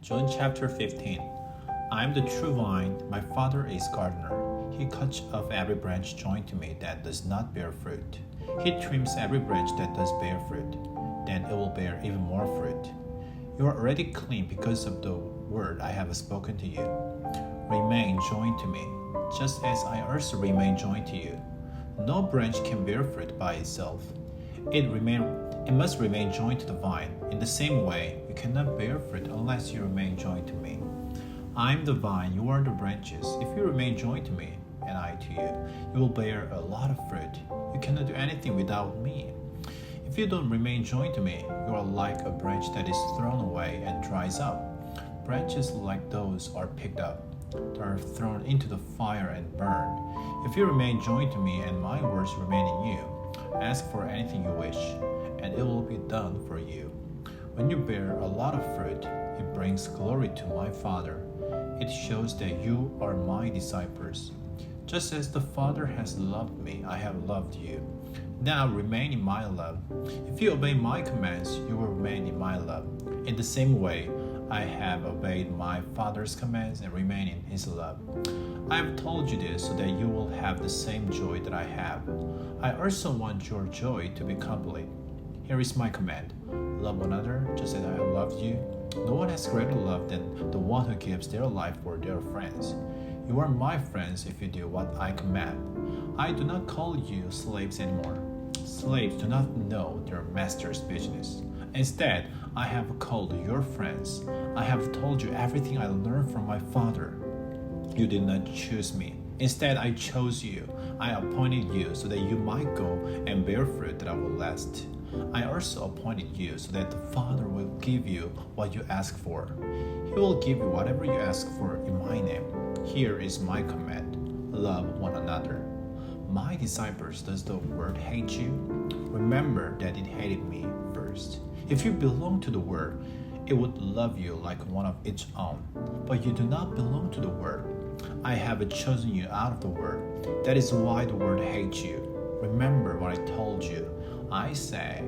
John chapter 15. I am the true vine, my Father is gardener. He cuts off every branch joined to me that does not bear fruit. He trims every branch that does bear fruit. Then it will bear even more fruit. You are already clean because of the word I have spoken to you. Remain joined to me, just as I also remain joined to you. No branch can bear fruit by itself. It must remain joined to the vine. In the same way, you cannot bear fruit unless you remain joined to me. I am the vine, you are the branches. If you remain joined to me, and I to you, you will bear a lot of fruit. You cannot do anything without me. If you don't remain joined to me, you are like a branch that is thrown away and dries up. Branches like those are picked up. They are thrown into the fire and burned. If you remain joined to me and my words remain in you, ask for anything you wish, and it will be done for you. When you bear a lot of fruit, it brings glory to my Father. It shows that you are my disciples. Just as the Father has loved me, I have loved you. Now remain in my love. If you obey my commands, you will remain in my love. In the same way, I have obeyed my Father's commands and remain in his love. I have told you this so that you will have the same joy that I have. I also want your joy to be complete. Here is my command. Love one another just as I have loved you. No one has greater love than the one who gives their life for their friends. You are my friends if you do what I command. I do not call you slaves anymore. Slaves do not know their master's business. Instead, I have called you your friends. I have told you everything I learned from my Father. You did not choose me. Instead, I chose you. I appointed you so that you might go and bear fruit that will last. I also appointed you so that the Father will give you what you ask for. He will give you whatever you ask for in my name. Here is my command. Love one another. My disciples, does the world hate you? Remember that it hated me first. If you belong to the world, it would love you like one of its own. But you do not belong to the world. I have chosen you out of the world. That is why the world hates you. Remember what I told you. I say,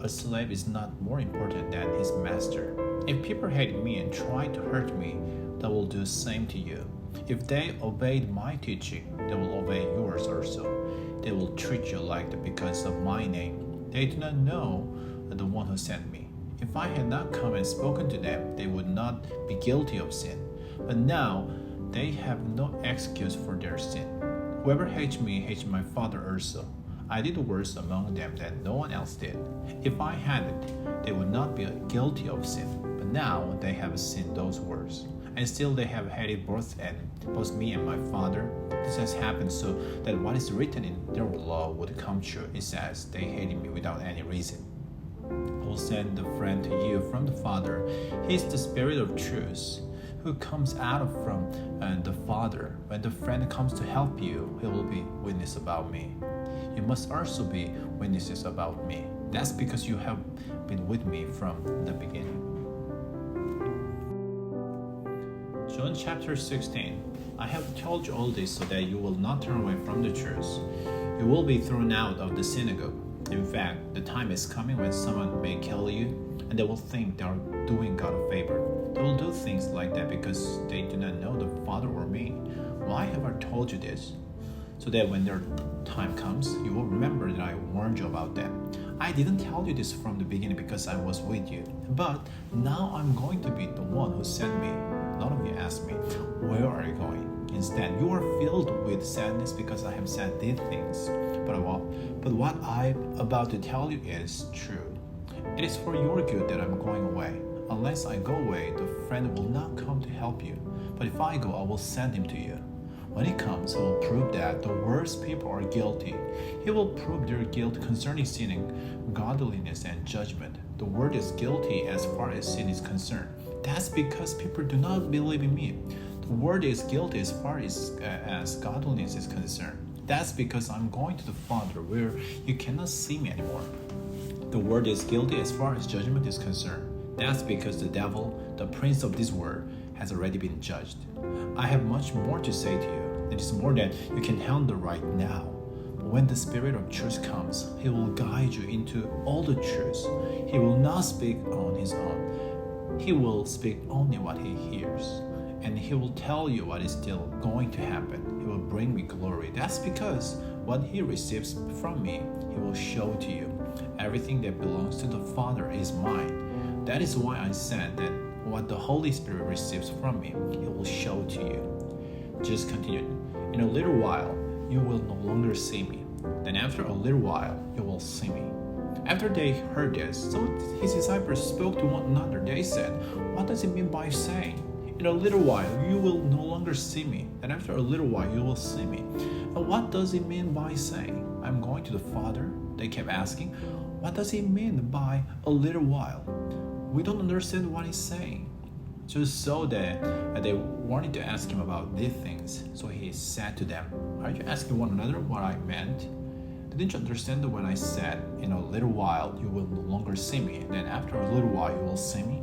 a slave is not more important than his master. If people hate me and try to hurt me, they will do the same to you. If they obeyed my teaching, they will obey yours also. They will treat you like that because of my name. They do not know the one who sent me. If I had not come and spoken to them, they would not be guilty of sin. But now they have no excuse for their sin. Whoever hates me hates my Father also. I did worse among them than no one else did. If I hadn't, they would not be guilty of sin. But now they have sinned those words. And still they have hated both me and my Father. This has happened so that what is written in their law would come true. It says, they hated me without any reason. I will send the friend to you from the Father. He is the Spirit of truth, who comes out from the Father. When the friend comes to help you, he will be witness about me. You must also be witnesses about me. That's because you have been with me from the beginning. John chapter 16. I have told you all this so that you will not turn away from the truth. You will be thrown out of the synagogue. In fact, the time is coming when someone may kill you, and they will think they are doing God a favor. They will do things like that because they do not know the Father or me. Why have I told you this? So that when their time comes, you will remember that I warned you about them. I didn't tell you this from the beginning because I was with you. But now I'm going to be the one who sent me. None of you asked me, where are you going? Instead, you are filled with sadness because I have said these things. But what I'm about to tell you is true. It is for your good that I'm going away. Unless I go away, the friend will not come to help you. But if I go, I will send him to you. When he comes, he will prove that the worst people are guilty. He will prove their guilt concerning sin, godliness, and judgment. The world is guilty as far as sin is concerned. That's because people do not believe in me. The world is guilty as far as godliness is concerned. That's because I'm going to the Father where you cannot see me anymore. The world is guilty as far as judgment is concerned. That's because the devil, the prince of this world, has already been judged. I have much more to say to you. It is more than you can handle right now. When the Spirit of truth comes, he will guide you into all the truth. He will not speak on his own, He will speak only what he hears, and he will tell you what is still going to happen. He will bring me glory. That's because what he receives from me, he will show to you. Everything that belongs to the Father is mine. That is why I said that what the Holy Spirit receives from me, he will show to you. Jesus continued, in a little while, you will no longer see me. Then after a little while, you will see me. After they heard this, some of his disciples spoke to one another. They said, what does it mean by saying, in a little while you will no longer see me, and after a little while you will see me? And what does it mean by saying, I'm going to the Father? They kept asking, what does he mean by a little while? We don't understand what he's saying. Just so that they wanted to ask him about these things. So he said to them, are you asking one another what I meant? Didn't you understand when I said, in a little while you will no longer see me, and then after a little while you will see me?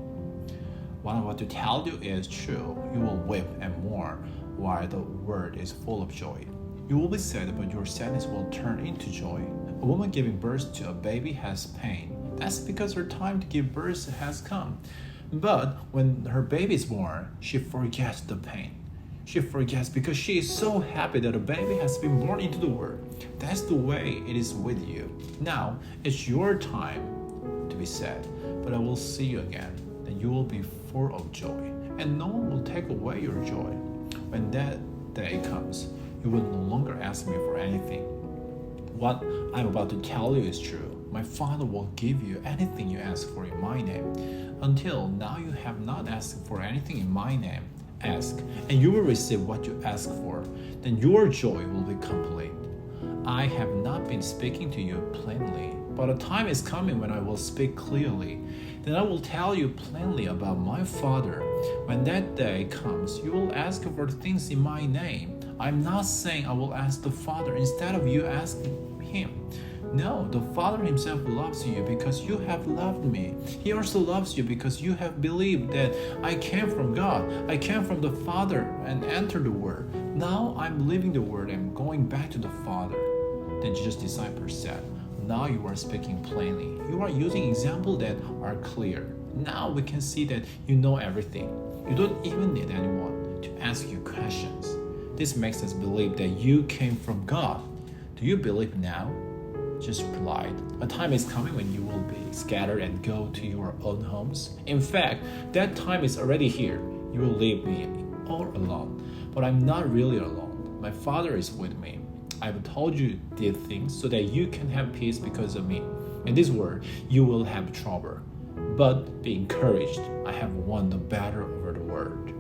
What I'm about to tell you is true. You will weep and mourn while the world is full of joy. You will be sad, but your sadness will turn into joy. A woman giving birth to a baby has pain. That's because her time to give birth has come. But when her baby is born, she forgets the pain. She forgets because she is so happy that a baby has been born into the world. That's the way it is with you. Now, it's your time to be sad, but I will see you again. Then you will be full of joy, and no one will take away your joy. When that day comes, you will no longer ask me for anything. What I'm about to tell you is true. My Father will give you anything you ask for in my name. Until now you have not asked for anything in my name. Ask, and you will receive what you ask for. Then your joy will be complete. I have not been speaking to you plainly, but a time is coming when I will speak clearly. Then I will tell you plainly about my Father. When that day comes, you will ask for things in my name. I'm not saying I will ask the Father instead of you asking him. No, the Father himself loves you because you have loved me. He also loves you because you have believed that I came from God. I came from the Father and entered the world. Now I'm leaving the world and going back to the Father. Then Jesus' disciples said, now you are speaking plainly. You are using examples that are clear. Now we can see that you know everything. You don't even need anyone to ask you questions. This makes us believe that you came from God. Do you believe now? Jesus replied, a time is coming when you will be scattered and go to your own homes. In fact, that time is already here. You will leave me all alone. But I'm not really alone. My Father is with me. I have told you these things so that you can have peace because of me. In this world, you will have trouble. But be encouraged. I have won the battle over the world.